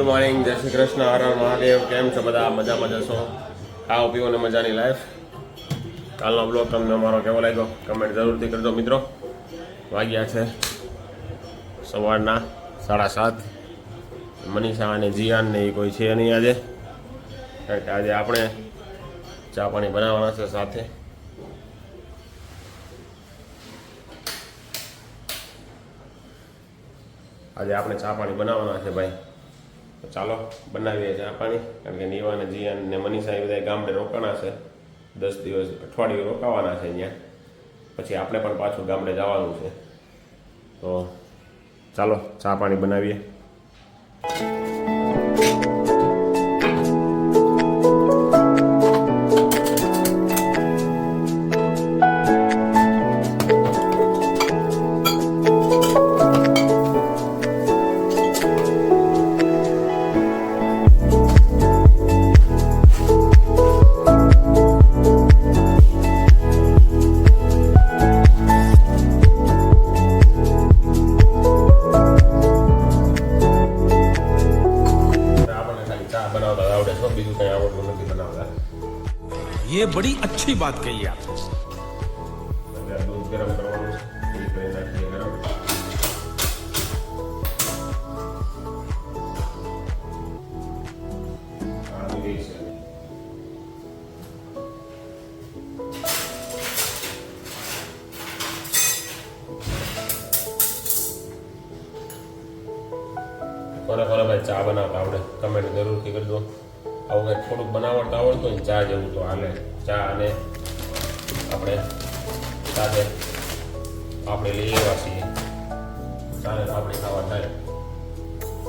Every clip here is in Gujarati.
મોર્નિંગ, જય શ્રી કૃષ્ણ, હર હર મહાદેવ. કેમ છો બધા? મજામાં જશો? ખાઓ પીવો ને મજાની લાઈફ. કાલનો બ્લોગ તમને અમારો કેવો લાગ્યો કમેન્ટ જરૂરથી કરજો મિત્રો. વાગ્યા છે સવારના 7:30. મનીષા અને જીયાન ને એ કોઈ છે નહીં આજે, કારણ કે આજે આપણે ચા પાણી બનાવવાના છે સાથે. આજે આપણે ચા પાણી બનાવવાના છે ભાઈ, તો ચાલો બનાવીએ ચા પાણી. કારણ કે નીવા અને જીયાન ને મનીષા એ બધા ગામડે રોકાણા છે, 10 દિવસ અઠવાડિયું રોકાવાના છે અહીંયા. પછી આપણે પણ પાછું ગામડે જવાનું છે, તો ચાલો ચા પાણી બનાવીએ. ये बड़ी अच्छी बात कही आपने. दूध गरम करवानुं છે, નાખીએ ગરમ. કોને ભાઈ ચા બનાવતા આવડે કમેન્ટ જરૂરથી કરજો. આવું કંઈક થોડુંક બનાવતા આવડતું હોય ને ચા જેવું તો હાલે. ચા અને આપણે સાથે આપણે લઈ આવ્યા છીએ, ચાલે આપણે ખાવા થાય.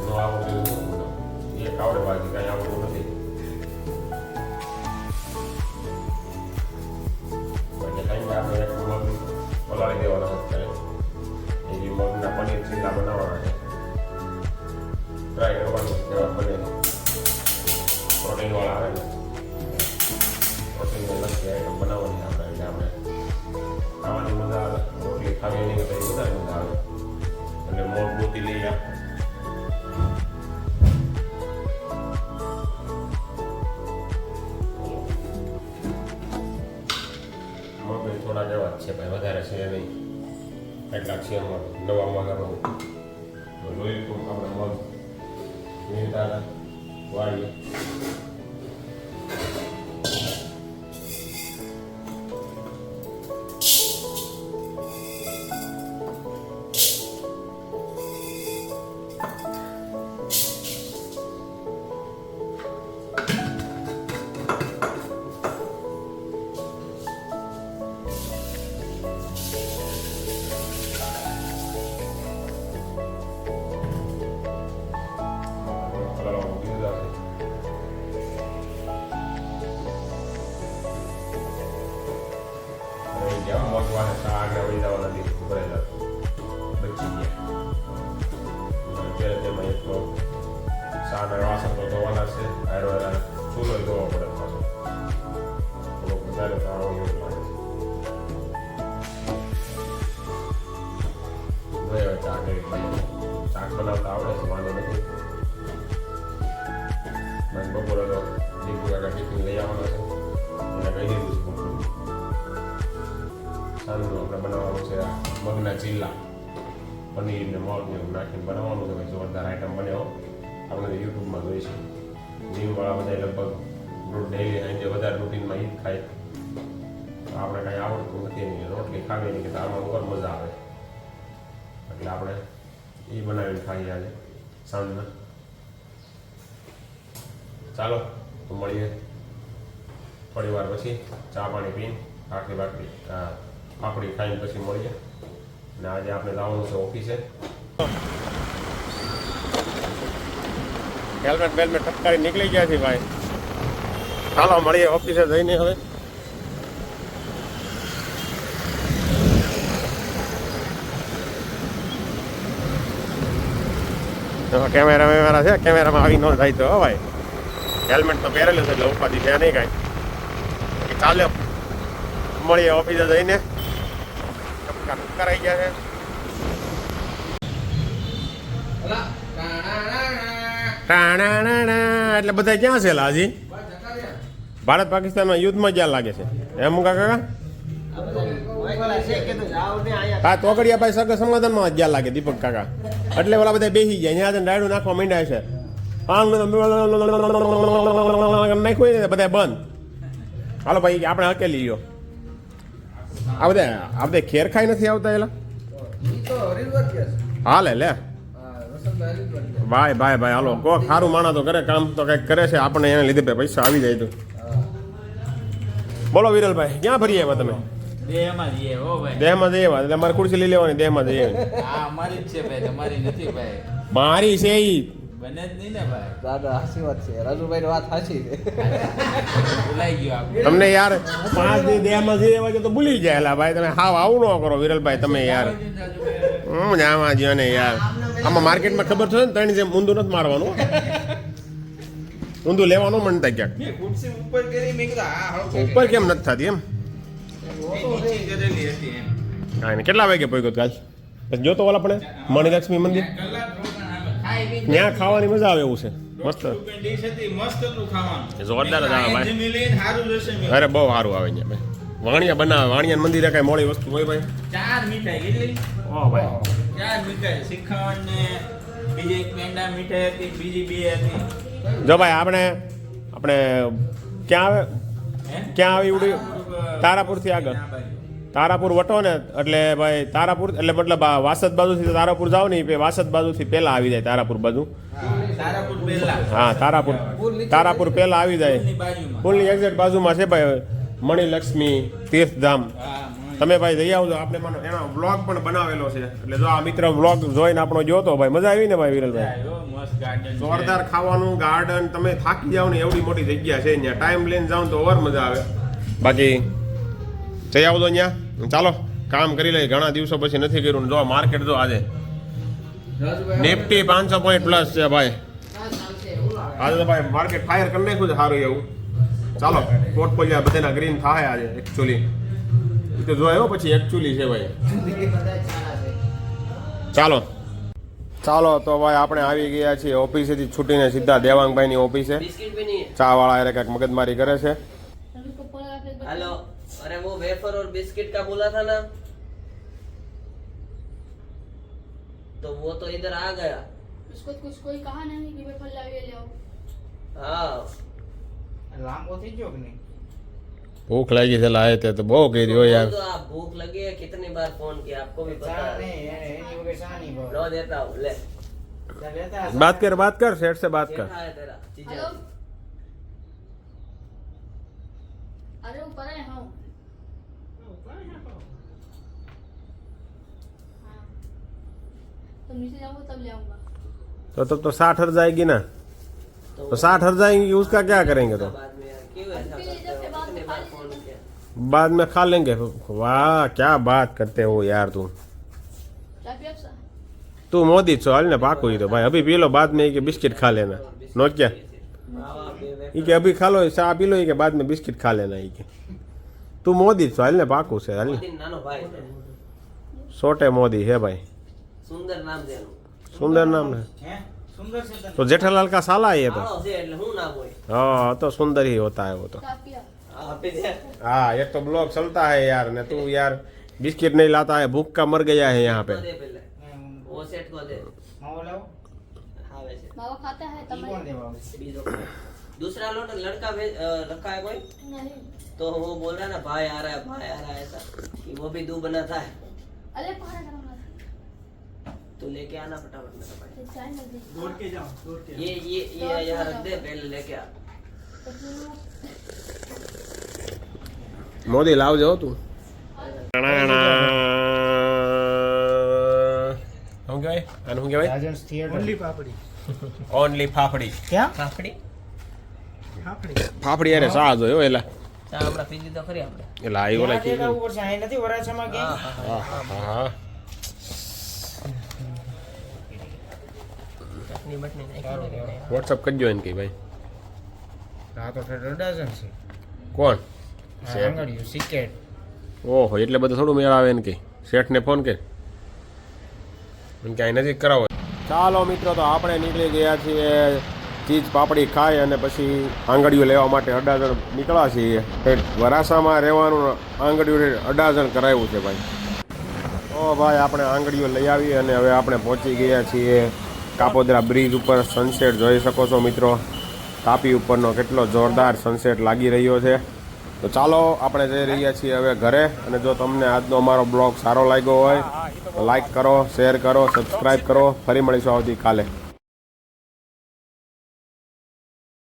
ન આવડતું એક આવડે, બાકી કાંઈ આવડતું નથી. આપણે એક મગ પલાળી દેવાના અત્યારે. એવી મગના પનીર ચીલા બનાવવાના છે, ટ્રાય કરવાનું કેવા પનીર પ્રોટીન વાળા આવે ને, પ્રોટીનને લગતી આઈટમ બનાવવાની આપણે. એટલે આપણે ખાવાની મજા આવે, રોટલી ખાવી નહીં તો વધારે મજા આવે. એટલે મોટ ગોતી લઈએ. મગ થોડા જેવા જ છે ભાઈ, વધારે છે નહીં. એટલા છે નવા મગાનું લોહી આપણે મગ વીણતા વાળીએ. મગવાને શાક ને વળી જવાના દિવસ ભરેલા બચી ગયા. અત્યારે તેમાં એક તો શાક અને વાસણ તો ધોવાના છે, આયરો ચૂલો ધોવો પડે પાછો. થોડોક વધારે સારો એવું લાગે છે. હવે ચા કરી શાક બનાવતા આવડે છે, વાંધો નથી. બપોરે તો દીકુ કાકા ટિફિન લઈ આવવાના છે, એને કહી દીધું છે. સાંજનું આપણે બનાવવાનું છે મગના ચીલા, પનીર ને મગ ને નાખીને બનાવવાનું છે. જોરદાર આઈટમ બનાવો. આપણે યુટ્યુબમાં જોઈશું. જીમવાળા બધા લગભગ ડેઈલી સાંજે વધારે રૂટીનમાં ઈ જ ખાય. આપણે કાંઈ આવડતું નથી એની રોટલી ખાવી નહીં, કે આમાં ઉપર મજા આવે. એટલે આપણે એ બનાવીને ખાઈએ આજે સાંજના. ચાલો તો મળીએ થોડી વાર પછી. ચા પાણી પીને આખરી બાકરી પાપડી ખાઈને પછી મળીએ. અને આજે આપણે જવાનું છે ઓફિસે. હેલ્મેટ બેલ્મેટ ટપકારી નીકળી ગયા છે ભાઈ. ચાલો મળીએ ઓફિસે જઈને. હવે કેમેરા છે, કેમેરામાં આવી ન જાય તો ભાઈ. હેલ્મેટ તો પહેરેલું છે એટલે ઉપાધિ છે નહીં કાંઈ. ચાલો મળીએ ઓફિસે જઈને. કરાઈ ગયા છે. ટાણાણાણા એટલે બધા ક્યાં છે હજી ભારત પાકિસ્તાનના યુદ્ધમાં ક્યાં લાગે છે એમ કાકા હા તોકડિયાભાઈ સગા સમાધાનમાં ક્યાં લાગે દીપક કાકા એટલે ઓલા બધા બેસી જાય ત્યાં રાયડું નાખવા માંડ્યા છે નાખ્યું ને બધા બંધ હાલો ભાઈ આપણે હકેલી લ્યો આ બધા ખેર ખાઈ નથી આવતા એલા હાલે લે ભાઈ ભાઈ ભાઈ હાલો કોક સારું માણા તો કરે કામ તો કંઈક કરે છે આપણે એને લીધે પૈસા આવી જાય તો બોલો વિરલભાઈ ક્યાં ફરી આવ્યા તમે દેહમાં જઈએ એટલે મારે ખુરશી લઈ લેવાની દેહમાં જઈએ અમારી જ છે ભાઈ તમારી નથી ભાઈ મારી છે ઈ બને જ નહીં ને ભાઈ દાદા હાસી વાત છે રાજુભાઈ વાત સાચી છે ભૂલાઈ ગયો આપણે તમને યાર 5 દી દેહમાં જઈએ વાગે તો ભૂલી જાય એલા ભાઈ તમે હાવ આવું ન કરો વિરલભાઈ તમે યાર હું જાવા જ્યો ને યાર આમાં માર્કેટમાં ખબર છે ને ત્રણ જેમ ઊંધું નથી મારવાનું ઊંધું લેવાનું મનતા ક્યાંક ખુરશી ઉપર કરી મેં કીધું આ હળકો ઉપર કેમ નથી થતી એમ નીચે કરેલી હતી એમ કાંઈ નહીં કેટલા વાગે પહોંચ્યો કાલ પછી જોતો ઓલા આપણે મણિલક્ષ્મી મંદિર કલાક રોકાણ ખાઈ પી ત્યાં ખાવાની મજા આવે એવું છે મસ્ત ડીશ હતી મસ્ત હતું ખાવાનું જોરદાર જ આવે ભાઈ જમી લઈને સારું જશે મેં અરે બહુ સારું આવે અહીંયા ભાઈ વાણિયા બનાવે વાણિયા મંદિરે કાંઈ મોડી વસ્તુ હોય ભાઈ 4 મીઠાઈ કેટલી ઓ ભાઈ 4 મીઠાઈ શ્રીખંડ ને બીજી એક પેંડા મીઠાઈ હતી બીજી 2 હતી જો ભાઈ આપણે ક્યાં આવે હે? ક્યાં આવી ઉડી તારાપુરથી આગળ આ બાજુ. તારાપુર વટો ને એટલે ભાઈ તારાપુર એટલે મતલબ આ વાસદ બાજુથી તારાપુર જાવ ને એ વાસદ બાજુથી પહેલા આવી જાય તારાપુર બાજુ તારાપુર પહેલા હા તારાપુર પહેલા આવી જાય ની બાજુમાં પુલની એક્ઝેક્ટ બાજુમાં છે ભાઈ મણિલક્ષ્મી તીર્થધામ હા તમે ભાઈ જઈ આવજો આપણે એનો વ્લોગ પણ બનાવેલો છે એટલે જો આ મિત્ર વ્લોગ જોઈને આપણો જોતો ભાઈ મજા આવી ને ભાઈ વિરલભાઈ આવ્યો મસ્ત ગાર્ડન જોરદાર ખાવાનું ગાર્ડન તમે થાકી જાવ ને એવડી મોટી જગ્યા છે અહીંયા ટાઈમ લઈને જાવ તો ઓર મજા આવે બાકી જઈ આવજો અહીંયા ચાલો કામ કરી લઈ ઘણા દિવસો પછી નથી કર્યું જો માર્કેટ જો આજે નિફ્ટી 500 પોઈન્ટ પ્લસ છે ભાઈ આજે તો ભાઈ માર્કેટ ફાયર કરી નાખ્યું છે સારું એવું ચાલો પોર્ટફોલિયો બધાના ગ્રીન થાય આજે એકચ્યુઅલી તો જોયો પછી એકચ્યુઅલી છે ભાઈ ચાલો તો ભાઈ આપણે આવી ગયા છીએ ઓફિસેથી છૂટીને સીધા દેવાંગભાઈની ઓફિસે ચા વાળા એને કંઈક મગજમારી કરે છે हेलो अरे वो वेफर और बिस्किट का बोला था ना तो वो तो इधर आ गया उसको कुछ कोई कहा नहीं कि वेफर लाइए ले आओ हाँ લાંબો થઈ ગયો કે નહીં ભૂખ લાગી છે લાયે તે તો બહુ કરી હો યાર तो आप भूख लगी है कितनी बार फोन किया आपको भी पता ચા है નહીં એની વગર ચા નહીં ભાવ लो देता हूँ ले ચા લેતા बात कर सेठ से बात कर देखा है तेरा चीजें हेलो अरे ऊपर है हाँ हाँ तो नीचे जाऊंगा तब ले आऊंगा तो 60 हर जाएगी ना तो 60 हर जाएंगी उसका क्या करेंगे तो बाद में यार क्यों ऐसा फिर इधर से करते हो बात कितनी बार खा फोन लीजिए। किया बाद में खा लेंगे वाह क्या बात करते हो यार तुम चाय पिया सा तू मोदी छो हाल ने पाको ही तो भाई अभी पी लो बाद में ये के बिस्किट खा लेना नो क्या ये के अभी खा लो चाय पी लो ये के बाद में बिस्किट खा लेना ये के तू मोदी छो हाल ने पाको से हाल दिन नानो भाई છે. छोटे मोदी है भाई સુંદર નામ છે એનું. सुंदर नाम है હે સુંદર છે તને तो जेठालाल का साला है ये तो કાળો છે એટલે હું નામ હોય हाँ तो सुंदर ही होता है वो तो चाय पिया આપી દે हाँ एक तो ब्लॉग चलता है यार ने तू यार बिस्किट नहीं लाता है भूख का मर गया है यहाँ पे દે પેલે वो સેટ को દે માવો લાવો આવે છે मावा खाता है ઈ કોણ तब દેવા बीजो दूसरा लड़का रखा है कोई नहीं तो वो बोल रहा है ना भाई आ रहा है ऐसा कि वो भी दूध बनाता है अरे पकड़ा करूंगा तो लेके आना फटाफट मेरा भाई चाय नहीं दे દોડ કે જાઓ દોડ કે ये यहाँ रख दे पहले लेके आ मोदी लाव जाओ तू શું કહેવાય આનું શું કહેવાય રાજન્સ થિયેટર ઓન્લી પાપડી ઓનલી ફાફડી ક્યાં કાકડી પાપડી ફાફડી અરે સા જોયો એલા ચા હમણાં પી લીધો ખરી આપણે એલા આવી ઓલા ત્યાં દેખાવું પડશે અહીં નથી વરાછામાં કે હા ચટણી બટણી નાખી વોટ્સઅપ કરજો એને કઈ ભાઈ આ તો ડઝન છે કોણ આંગળીઓ સિકેટ ઓહો એટલે બધું થોડું મેળ આવે ને કઈ શેઠને ફોન કે મને ક્યાંય નજીક કરાવો ચાલો મિત્રો, તો આપણે નીકળી ગયા છીએ ચીઝ પાપડી ખાઈ અને પછી આંગળીઓ લેવા માટે અડાજણ નીકળ્યા છીએ. વરાસામાં રહેવાનું આંગળીઓ અડાજણ કરાવ્યું છે ભાઈ. તો ભાઈ આપણે આંગળીઓ લઈ આવી અને હવે આપણે પહોંચી ગયા છીએ કાપોદ્રા બ્રિજ ઉપર. સનસેટ જોઈ શકો છો મિત્રો, તાપી ઉપરનો કેટલો જોરદાર સનસેટ લાગી રહ્યો છે. તો ચાલો આપણે જઈ રહ્યા છીએ હવે ઘરે. અને જો તમને આજનો અમારો બ્લોગ સારો લાગ્યો હોય તો લાઈક કરો, શેર કરો, સબસ્ક્રાઈબ કરો. ફરી મળીશું આવતીકાલે.